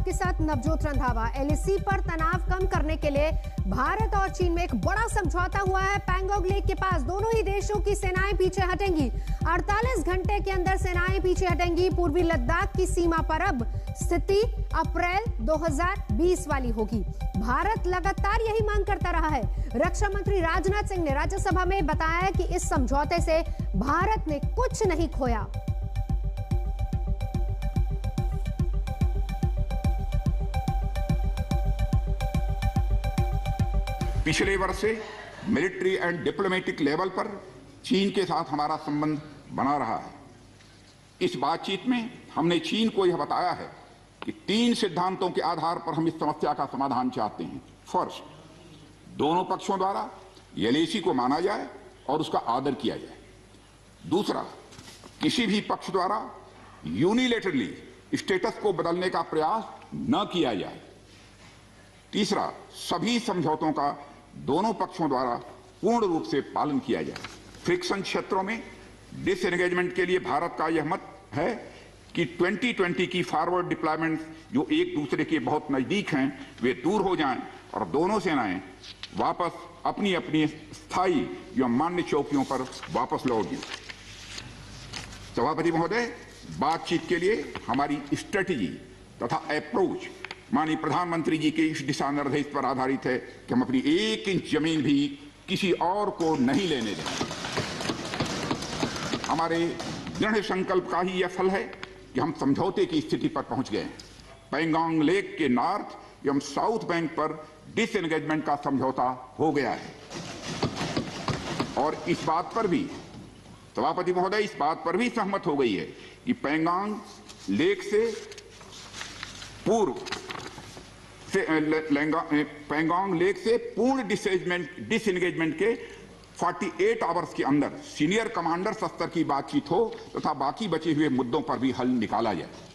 आपके साथ नवजोत रंधावा। एलएसी पर तनाव कम करने के लिए भारत और चीन में एक बड़ा समझौता हुआ है। पैंगोंग लेक के पास दोनों ही देशों की सेनाएं पीछे हटेंगी। 48 घंटे के अंदर सेनाएं पीछे हटेंगी। पूर्वी लद्दाख की सीमा पर अब स्थिति अप्रैल 2020 वाली होगी। भारत लगातार यही मांग करता रहा है। रक्षा मंत्री राजनाथ सिंह ने राज्यसभा में बताया है कि इस समझौते से भारत ने कुछ नहीं खोया। पिछले वर्ष से मिलिट्री एंड डिप्लोमेटिक लेवल पर चीन के साथ हमारा संबंध बना रहा है। इस बातचीत में हमने चीन को यह बताया है कि 3 सिद्धांतों के आधार पर हम इस समस्या का समाधान चाहते हैं। फर्स्ट, दोनों पक्षों द्वारा एलएसी को माना जाए और उसका आदर किया जाए। दूसरा, किसी भी पक्ष द्वारा यूनिलैटरली स्टेटस को बदलने का प्रयास न किया जाए। तीसरा, सभी समझौतों का दोनों पक्षों द्वारा पूर्ण रूप से पालन किया जाए। फ्रिक्शन क्षेत्रों में डिसएंगेजमेंट के लिए भारत का यह मत है कि 2020 की फॉरवर्ड डिप्लॉयमेंट जो एक दूसरे के बहुत नजदीक हैं वे दूर हो जाएं और दोनों सेनाएं वापस अपनी अपनी स्थायी या मान्य चौकियों पर वापस लौट गई। सभापति महोदय, बातचीत के लिए हमारी स्ट्रेटेजी तथा अप्रोच माननीय प्रधानमंत्री जी के इस दिशा निर्देश पर आधारित है कि हम अपनी 1 इंच जमीन भी किसी और को नहीं लेने देंगे। हमारे दृढ़ संकल्प का ही यह फल है कि हम समझौते की स्थिति पर पहुंच गए हैं। पैंगोंग लेक के नॉर्थ एवं साउथ बैंक पर डिसएंगेजमेंट का समझौता हो गया है और इस बात पर भी सभापति महोदय इस बात पर भी सहमत हो गई है कि पैंगोंग लेक से पूर्व पैंगोंग लेक से पूर्ण डिसएंगेजमेंट के 48 आवर्स के अंदर सीनियर कमांडर स्तर की बातचीत हो तथा बाकी बचे हुए मुद्दों पर भी हल निकाला जाए।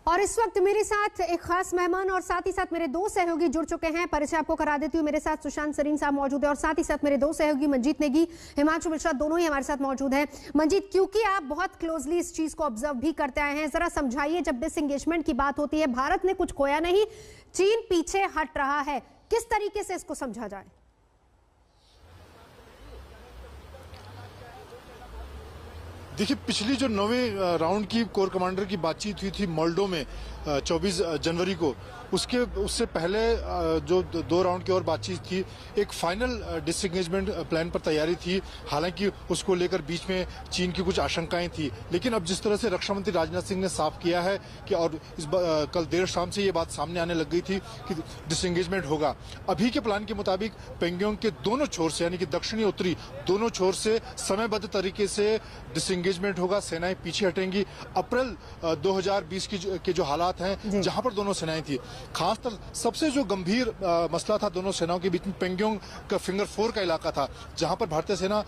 और इस वक्त मेरे साथ एक खास मेहमान और साथ ही साथ मेरे 2 सहयोगी जुड़ चुके हैं। परिचय आपको करा देती हूँ। मेरे साथ सुशांत सरीन साहब मौजूद है और साथ ही साथ मेरे 2 सहयोगी मंजीत नेगी, हिमांशु मिश्रा दोनों ही हमारे साथ मौजूद हैं। मंजीत, क्योंकि आप बहुत क्लोजली इस चीज को ऑब्जर्व भी करते आए हैं, जरा समझाइए, जब डिसएंगेजमेंट की बात होती है भारत ने कुछ खोया नहीं, चीन पीछे हट रहा है, किस तरीके से इसको समझा जाए? देखिए, पिछली जो 9वें राउंड की कोर कमांडर की बातचीत हुई थी मोल्डो में 24 जनवरी को, उससे पहले जो 2 राउंड की और बातचीत थी, एक फाइनल डिसएंगेजमेंट प्लान पर तैयारी थी। हालांकि उसको लेकर बीच में चीन की कुछ आशंकाएं थी, लेकिन अब जिस तरह से रक्षा मंत्री राजनाथ सिंह ने साफ किया है कि और कल देर शाम से ये बात सामने आने लग गई थी कि डिसएंगेजमेंट होगा। अभी के प्लान के मुताबिक पैंगोंग के दोनों छोर से, यानी कि दक्षिणी उत्तरी दोनों छोर से समयबद्ध तरीके से डिसएंगेजमेंट होगा। सेनाएं पीछे हटेंगी। अप्रैल 2020 के जो हालात हैं, जहां पर दोनों सेनाएं थी, खासकर सबसे जो गंभीर मसला था दोनों सेनाओं के बीच में पैंगोंग का फिंगर 4 का इलाका था, जहां पर भारतीय सेना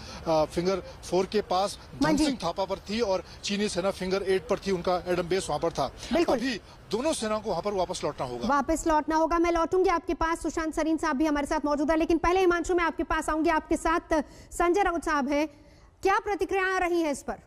फिंगर 4 के पास धनसिंग थापा पर थी और चीनी सेना फिंगर 8 पर थी, उनका एडम बेस वहां पर था। अभी दोनों सेनाओं को वहां पर वापस लौटना होगा। मैं लौटूंगी आपके पास। सुशांत सरीन साहब भी हमारे साथ मौजूद है, लेकिन पहले हिमांशु मैं आपके पास आऊंगी। आपके साथ संजय राउत साहब हैं, क्या प्रतिक्रिया आ रही है इस पर?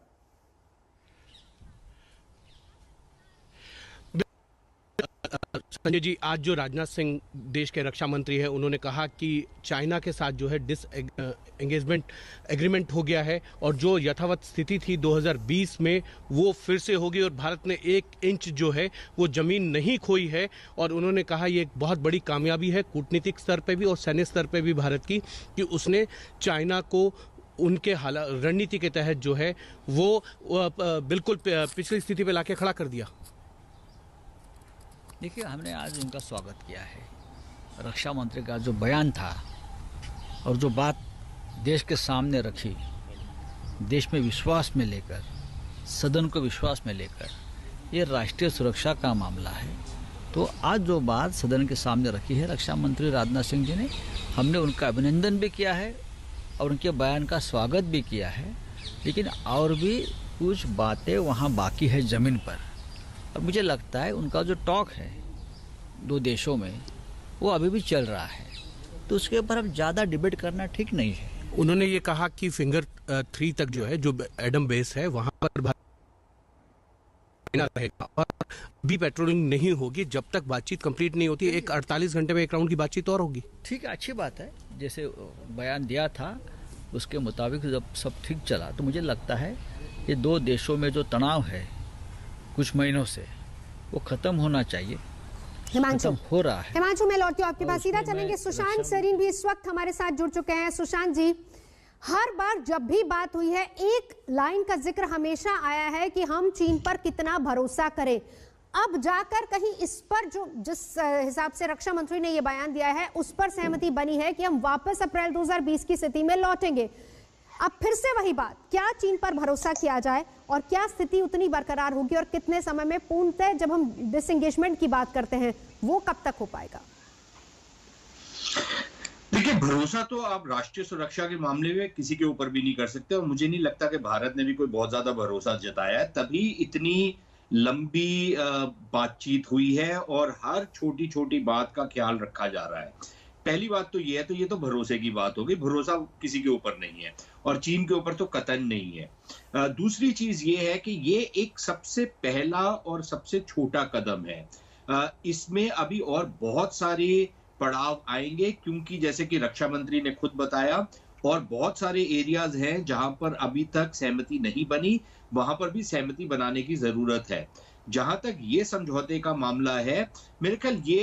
संजय जी, आज जो राजनाथ सिंह देश के रक्षा मंत्री हैं, उन्होंने कहा कि चाइना के साथ जो है डिसएंगेजमेंट एग्रीमेंट हो गया है और जो यथावत स्थिति थी 2020 में वो फिर से होगी और भारत ने 1 इंच जो है वो जमीन नहीं खोई है। और उन्होंने कहा ये एक बहुत बड़ी कामयाबी है कूटनीतिक स्तर पे भी और सैन्य स्तर पे भी भारत की, कि उसने चाइना को उनके रणनीति के तहत जो है वो बिल्कुल पिछली स्थिति पे लाके खड़ा कर दिया। देखिए, हमने आज उनका स्वागत किया है। रक्षा मंत्री का जो बयान था और जो बात देश के सामने रखी, देश में विश्वास में लेकर, सदन को विश्वास में लेकर, ये राष्ट्रीय सुरक्षा का मामला है। तो आज जो बात सदन के सामने रखी है रक्षा मंत्री राजनाथ सिंह जी ने, हमने उनका अभिनंदन भी किया है और उनके बयान का स्वागत भी किया है। लेकिन और भी कुछ बातें वहाँ बाकी है ज़मीन पर, और मुझे लगता है उनका जो टॉक है 2 देशों में वो अभी भी चल रहा है, तो उसके ऊपर अब ज़्यादा डिबेट करना ठीक नहीं है। उन्होंने ये कहा कि फिंगर 3 तक जो है, जो एडम बेस है, वहाँ पर रहेगा और भी पेट्रोलिंग नहीं होगी जब तक बातचीत कंप्लीट नहीं होती। एक 48 घंटे में एक राउंड की बातचीत और होगी। ठीक है, अच्छी बात है। जैसे बयान दिया था उसके मुताबिक जब सब ठीक चला तो मुझे लगता है ये दो देशों में जो तनाव है कुछ महीनों से वो खत्म होना चाहिए। हिमांशु हो रहा है। हिमांशु, मैं लौटती हूँ आपके पास, सीधा चलेंगे। सुशांत सरीन भी इस वक्त हमारे साथ जुड़ चुके हैं। सुशांत जी, हर बार जब भी बात हुई है एक लाइन का जिक्र हमेशा आया है कि हम चीन पर कितना भरोसा करें। अब जाकर कहीं इस पर जो जिस हिसाब से रक्षा मंत्री ने यह बयान दिया है उस पर सहमति बनी है कि हम वापस अप्रैल 2020 की स्थिति में लौटेंगे। अब फिर से वही बात, क्या चीन पर भरोसा किया जाए और क्या स्थिति उतनी बरकरार होगी और कितने समय में पूर्णतः, जब हम डिसएंगेजमेंट की बात करते हैं, वो कब तक हो पाएगा? देखिए, भरोसा तो आप राष्ट्रीय सुरक्षा के मामले में किसी के ऊपर भी नहीं कर सकते और मुझे नहीं लगता कि भारत ने भी कोई बहुत ज्यादा भरोसा जताया है, तभी इतनी लंबी बातचीत हुई है और हर छोटी छोटी बात का ख्याल रखा जा रहा है। पहली बात तो ये है, तो ये तो भरोसे की बात होगी। भरोसा किसी के ऊपर नहीं है और चीन के ऊपर तो कतई नहीं है। दूसरी चीज ये है कि ये एक सबसे पहला और सबसे छोटा कदम है। इसमें अभी और बहुत सारे पड़ाव आएंगे, क्योंकि जैसे कि रक्षा मंत्री ने खुद बताया और बहुत सारे एरियाज हैं जहां पर अभी तक सहमति नहीं बनी, वहां पर भी सहमति बनाने की जरूरत है। जहां तक ये समझौते का मामला है, मेरे ख्याल ये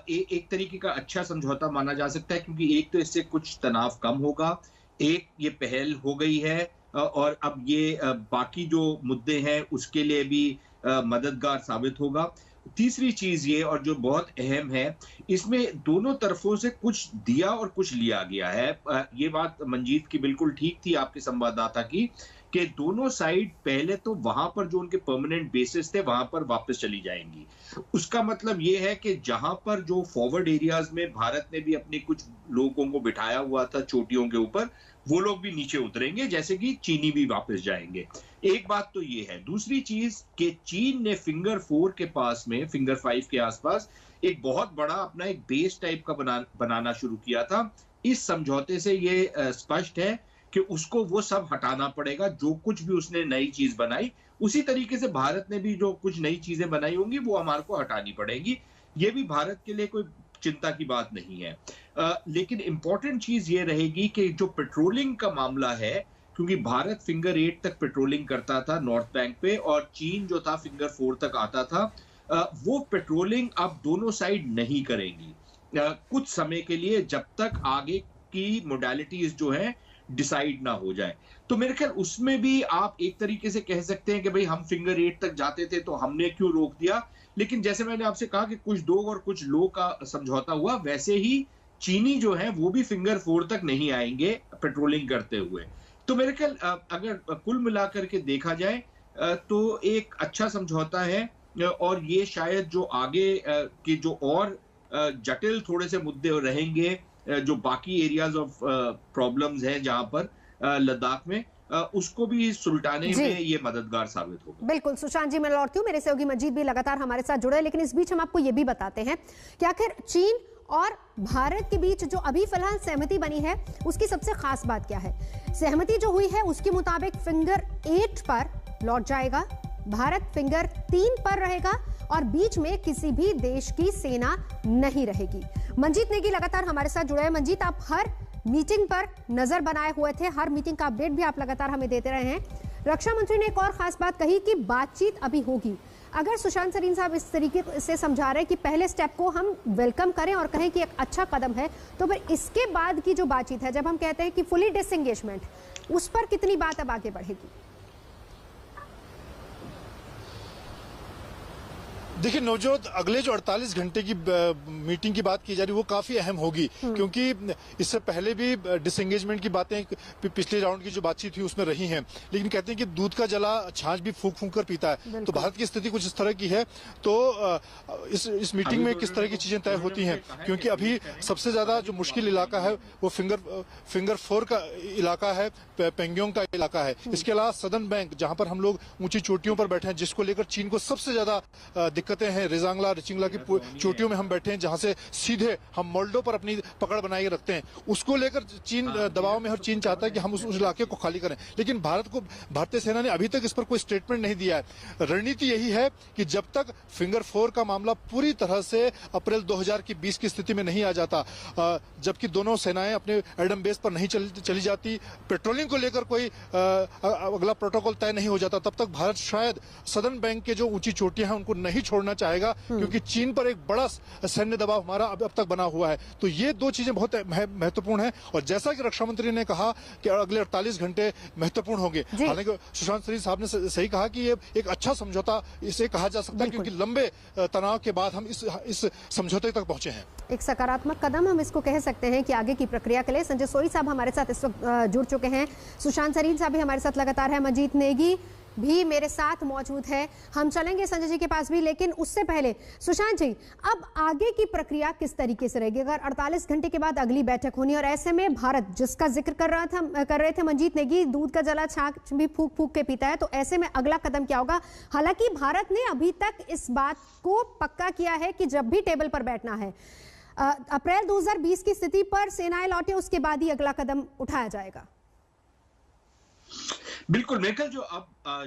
एक तरीके का अच्छा समझौता माना जा सकता है, क्योंकि एक तो इससे कुछ तनाव कम होगा, एक ये पहल हो गई है और अब ये बाकी जो मुद्दे हैं उसके लिए भी मददगार साबित होगा। तीसरी चीज ये, और जो बहुत अहम है, इसमें दोनों तरफों से कुछ दिया और कुछ लिया गया है। ये बात मंजीत की बिल्कुल ठीक थी, आपके संवाददाता की, कि दोनों साइड पहले तो वहां पर जो उनके परमानेंट बेसिस थे वहां पर वापस चली जाएंगी। उसका मतलब ये है कि जहां पर जो फॉरवर्ड एरियाज में भारत ने भी अपने कुछ लोगों को बिठाया हुआ था चोटियों के ऊपर, वो लोग भी नीचे उतरेंगे, जैसे कि चीनी भी वापस जाएंगे। एक बात तो ये है। दूसरी चीज कि चीन ने फिंगर 4 के पास में, फिंगर 5 के आसपास एक बहुत बड़ा अपना एक बेस टाइप का बनाना शुरू किया था। इस समझौते से ये स्पष्ट है कि उसको वो सब हटाना पड़ेगा। जो कुछ भी उसने नई चीज बनाई, उसी तरीके से भारत ने भी जो कुछ नई चीजें बनाई होंगी वो हमारे को हटानी पड़ेगी। ये भी भारत के लिए कोई चिंता की बात नहीं है। लेकिन इंपॉर्टेंट चीज ये रहेगी कि जो पेट्रोलिंग का मामला है, क्योंकि भारत फिंगर 8 तक पेट्रोलिंग करता था नॉर्थ बैंक पे और चीन जो था फिंगर 4 तक आता था, वो पेट्रोलिंग अब दोनों साइड नहीं करेंगी कुछ समय के लिए, जब तक आगे की मोडालिटीज जो है डिसाइड ना हो जाए। तो मेरे ख्याल उसमें भी आप एक तरीके से कह सकते हैं कि भाई हम फिंगर 8 तक जाते थे तो हमने क्यों रोक दिया। लेकिन जैसे मैंने आपसे कहा कि कुछ दो और कुछ लो का समझौता हुआ, वैसे ही चीनी जो है वो भी फिंगर 4 तक नहीं आएंगे पेट्रोलिंग करते हुए। तो मेरे ख्याल अगर कुल मिलाकर के देखा जाए तो एक अच्छा समझौता है और ये शायद जो आगे के जो और जटिल थोड़े से मुद्दे रहेंगे, जो बाकी एरियाज ऑफ प्रॉब्लम्स हैं जहां पर लद्दाख में, उसको भी सुलटाने में ये मददगार साबित होगा। बिल्कुल। सुशांत जी, मैं लौटती हूँ। मेरे सहयोगी मजीद भी लगातार हमारे साथ जुड़े, लेकिन इस बीच हम आपको ये भी बताते हैं कि आखिर चीन और भारत के बीच जो अभी फिलहाल सहमति बनी है उसकी सबसे खास बात क्या है। सहमति जो हुई है उसके मुताबिक फिंगर 8 पर लौट जाएगा, भारत फिंगर 3 पर रहेगा और बीच में किसी भी देश की सेना नहीं रहेगी। मंजीत नेगी लगातार हमारे साथ जुड़े हैं। मंजीत, आप हर मीटिंग पर नजर बनाए हुए थे, हर मीटिंग का अपडेट भी आप लगातार हमें देते रहे हैं। रक्षा मंत्री ने एक और खास बात कही कि बातचीत अभी होगी। अगर सुशांत सरीन साहब इस तरीके से समझा रहे हैं कि पहले स्टेप को हम वेलकम करें और कहें कि एक अच्छा कदम है, तो फिर इसके बाद की जो बातचीत है, जब हम कहते हैं कि फुली डिसएंगेजमेंट, उस पर कितनी बात अब आगे बढ़ेगी? देखिए नवजोत, अगले जो 48 घंटे की मीटिंग की बात की जा रही है वो काफी अहम होगी, क्योंकि इससे पहले भी डिसएंगेजमेंट की बातें पिछले राउंड की जो बातचीत हुई उसमें रही हैं, लेकिन कहते हैं कि दूध का जला छाछ भी फूंक फूंक कर पीता है। तो भारत की स्थिति कुछ इस तरह की है। तो इस मीटिंग में किस तरह की चीजें तय होती हैं, क्योंकि अभी सबसे ज्यादा जो मुश्किल इलाका है वो फिंगर 4 का इलाका है, पेंगोंग का इलाका है। इसके अलावा सदर्न बैंक, जहां पर हम लोग ऊंची चोटियों पर बैठे हैं, जिसको लेकर चीन को सबसे ज्यादा दिक्कतें हैं, रेजांगला रिचिंगला की चोटियों में हम बैठे हैं, जहां से सीधे हम मोल्डो पर अपनी पकड़ बनाए रखते हैं, उसको लेकर चीन दबाव में, और चीन चाहता है कि हम उस इलाके को खाली करें। लेकिन भारतीय सेना ने अभी तक इस पर कोई स्टेटमेंट नहीं दिया है। रणनीति यही है कि जब तक फिंगर 4 का मामला पूरी तरह से अप्रैल 2020 की स्थिति में नहीं आ जाता, जबकि दोनों सेनाएं अपने एडम बेस पर नहीं चली जाती, पेट्रोलिंग को लेकर कोई अगला प्रोटोकॉल तय नहीं हो जाता, तब तक भारत शायद सदर्न बैंक के जो ऊंची चोटियां हैं उनको नहीं छोड़ना चाहेगा, क्योंकि चीन पर एक बड़ा सैन्य दबाव हमारा अब तक बना हुआ है। तो ये दो चीजें बहुत महत्वपूर्ण है। और जैसा कि रक्षा मंत्री ने कहा कि अगले 48 घंटे महत्वपूर्ण होंगे, हालांकि सुशांत सिंह साहब ने सही कहा कि ये एक अच्छा समझौता इसे कहा जा सकता है, क्योंकि लंबे तनाव के बाद हम इस समझौते तक पहुंचे हैं। एक सकारात्मक कदम हम इसको कह सकते हैं कि आगे की प्रक्रिया के लिए। संजय सोई साहब हमारे साथ इस वक्त जुड़ चुके हैं, सुशांत सरीन साहब भी हमारे साथ लगातार है, मंजीत नेगी भी मेरे साथ मौजूद है। हम चलेंगे संजय जी के पास भी, लेकिन उससे पहले सुशांत जी, अब आगे की प्रक्रिया किस तरीके से रहेगी? अगर 48 घंटे के बाद अगली बैठक होनी, और ऐसे में भारत जिसका जिक्र कर रहे थे मंजीत नेगी, दूध का जला छाछ भी फूक फूक के पीता है, तो ऐसे में अगला कदम क्या होगा? हालांकि भारत ने अभी तक इस बात को पक्का किया है कि जब भी टेबल पर बैठना है, अप्रैल 2020 की स्थिति पर सेनाएं लौटे, उसके बाद ही अगला कदम उठाया जाएगा। बिल्कुल, मेरे ख्याल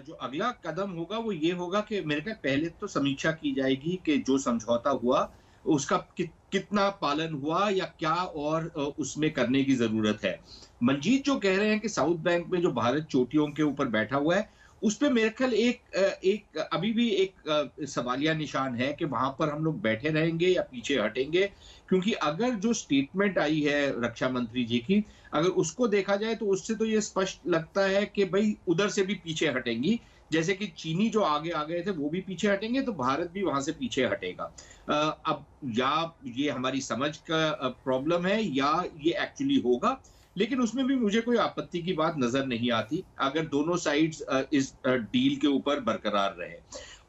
जो अगला कदम होगा वो ये होगा कि मेरे ख्याल पहले तो समीक्षा की जाएगी कि जो समझौता हुआ उसका कितना पालन हुआ या क्या और उसमें करने की जरूरत है। मंजीत जो कह रहे हैं कि साउथ बैंक में जो भारत चोटियों के ऊपर बैठा हुआ है, उस पे मेरे ख्याल एक अभी भी एक सवालिया निशान है कि वहां पर हम लोग बैठे रहेंगे या पीछे हटेंगे, क्योंकि अगर जो स्टेटमेंट आई है रक्षा मंत्री जी की, अगर उसको देखा जाए तो उससे तो ये स्पष्ट लगता है कि भाई उधर से भी पीछे हटेंगी, जैसे कि चीनी जो आगे आ गए थे वो भी पीछे हटेंगे, तो भारत भी वहां से पीछे हटेगा। अब या ये हमारी समझ का प्रॉब्लम है या ये एक्चुअली होगा, लेकिन उसमें भी मुझे कोई आपत्ति की बात नजर नहीं आती अगर दोनों साइड्स इस डील के ऊपर बरकरार रहे।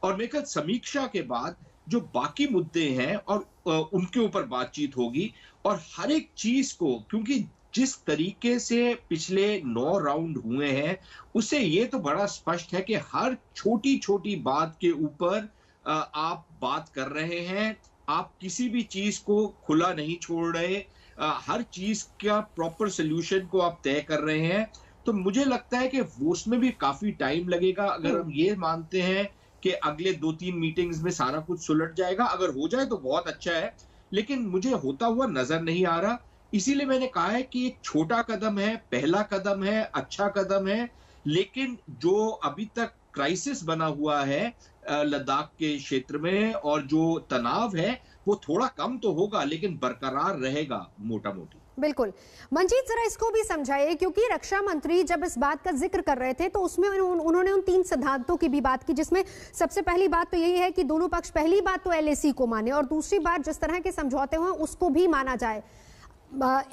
और मेरे ख्याल समीक्षा के बाद जो बाकी मुद्दे हैं और उनके ऊपर बातचीत होगी, और हर एक चीज को, क्योंकि जिस तरीके से पिछले 9 राउंड हुए हैं उससे ये तो बड़ा स्पष्ट है कि हर छोटी छोटी बात के ऊपर आप बात कर रहे हैं, आप किसी भी चीज को खुला नहीं छोड़ रहे, हर चीज का प्रॉपर सोल्यूशन को आप तय कर रहे हैं। तो मुझे लगता है कि वो उसमें भी काफी टाइम लगेगा। अगर हम ये मानते हैं कि अगले 2-3 मीटिंग्स में सारा कुछ सुलझ जाएगा, अगर हो जाए तो बहुत अच्छा है, लेकिन मुझे होता हुआ नजर नहीं आ रहा। इसीलिए मैंने कहा है कि एक छोटा कदम है, पहला कदम है, अच्छा कदम है, लेकिन जो अभी तक क्राइसिस बना हुआ है लद्दाख के क्षेत्र में और जो तनाव है वो थोड़ा कम तो होगा, लेकिन बरकरार रहेगा मोटा मोटी। बिल्कुल। मंजीत, जरा इसको भी समझाइए, क्योंकि रक्षा मंत्री जब इस बात का जिक्र कर रहे थे तो उसमें उन्होंने उन 3 सिद्धांतों की भी बात की, जिसमें सबसे पहली बात तो यही है कि दोनों पक्ष पहली बात तो LAC को माने, और दूसरी बात जिस तरह के समझौते हुए उसको भी माना जाए।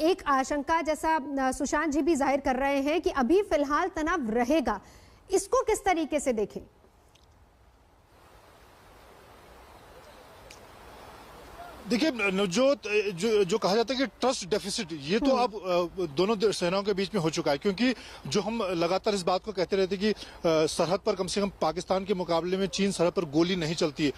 एक आशंका, जैसा सुशांत जी भी जाहिर कर रहे हैं, कि अभी फिलहाल तनाव रहेगा, इसको किस तरीके से देखें? देखिए, जो कहा जाता है कि ट्रस्ट डेफिसिट, ये तो अब दोनों सेनाओं के बीच में हो चुका है, क्योंकि जो हम लगातार इस बात को कहते रहते कि सरहद पर कम से कम पाकिस्तान के मुकाबले में चीन सरहद पर गोली नहीं चलती है,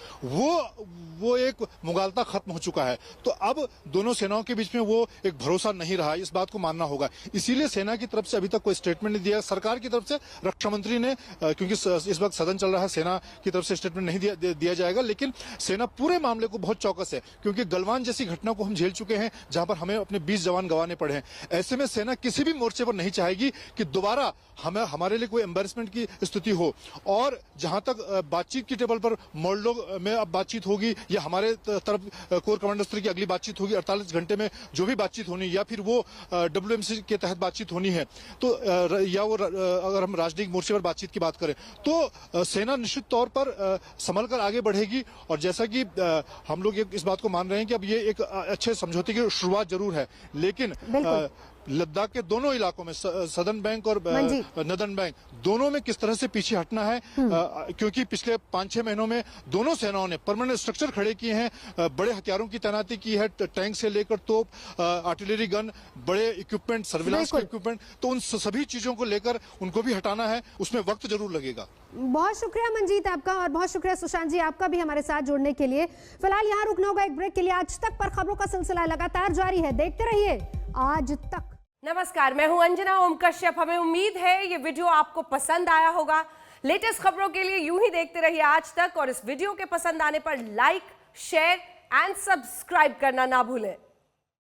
वो एक मुगालता खत्म हो चुका है। तो अब दोनों सेनाओं के बीच में वो एक भरोसा नहीं रहा, इस बात को मानना होगा। इसीलिए सेना की तरफ से अभी तक कोई स्टेटमेंट नहीं दिया। सरकार की तरफ से रक्षा मंत्री ने, क्योंकि इस वक्त सदन चल रहा है, सेना की तरफ से स्टेटमेंट नहीं दिया जाएगा, लेकिन सेना पूरे मामले को बहुत चौकस है, क्योंकि गलवान जैसी घटना को हम झेल चुके हैं, जहां पर हमें अपने 20 जवान गंवाने पड़े हैं। ऐसे में सेना किसी भी मोर्चे पर नहीं चाहेगी कि दोबारा हमारे लिए कोई एम्बैरेसमेंट की स्थिति हो। और जहां तक बातचीत की टेबल पर मोल्डो में अब बातचीत होगी या हमारे तरफ कोर कमांडर स्तर की अगली बातचीत होगी, 48 घंटे में जो भी बातचीत होनी, या फिर वो WMC के तहत बातचीत होनी है, तो या वो अगर हम राजनीतिक मोर्चे पर बातचीत की बात करें, तो सेना निश्चित तौर पर संभल कर आगे बढ़ेगी। और जैसा कि हम लोग इस बात को मान रहे हैं कि अब ये एक अच्छे समझौते की शुरुआत जरूर है, लेकिन लद्दाख के दोनों इलाकों में सदर्न बैंक और नदर्न बैंक दोनों में किस तरह से पीछे हटना है, क्योंकि पिछले 5-6 महीनों में दोनों सेनाओं ने परमानेंट स्ट्रक्चर खड़े किए हैं, बड़े हथियारों की तैनाती की है, टैंक से लेकर तोप, आर्टिलरी गन, बड़े इक्विपमेंट, सर्विलांस के इक्विपमेंट, तो उन सभी चीजों को लेकर उनको भी हटाना है, उसमें वक्त जरूर लगेगा। बहुत शुक्रिया मंजीत आपका, और बहुत शुक्रिया सुशांत जी आपका भी हमारे साथ जुड़ने के लिए। फिलहाल यहाँ रुकना होगा एक ब्रेक के लिए। आज तक पर खबरों का सिलसिला लगातार जारी है, देखते रहिए आज तक। नमस्कार, मैं हूं अंजना ओम कश्यप। हमें उम्मीद है ये वीडियो आपको पसंद आया होगा। लेटेस्ट खबरों के लिए यूं ही देखते रहिए आज तक, और इस वीडियो के पसंद आने पर लाइक, शेयर एंड सब्सक्राइब करना ना भूलें।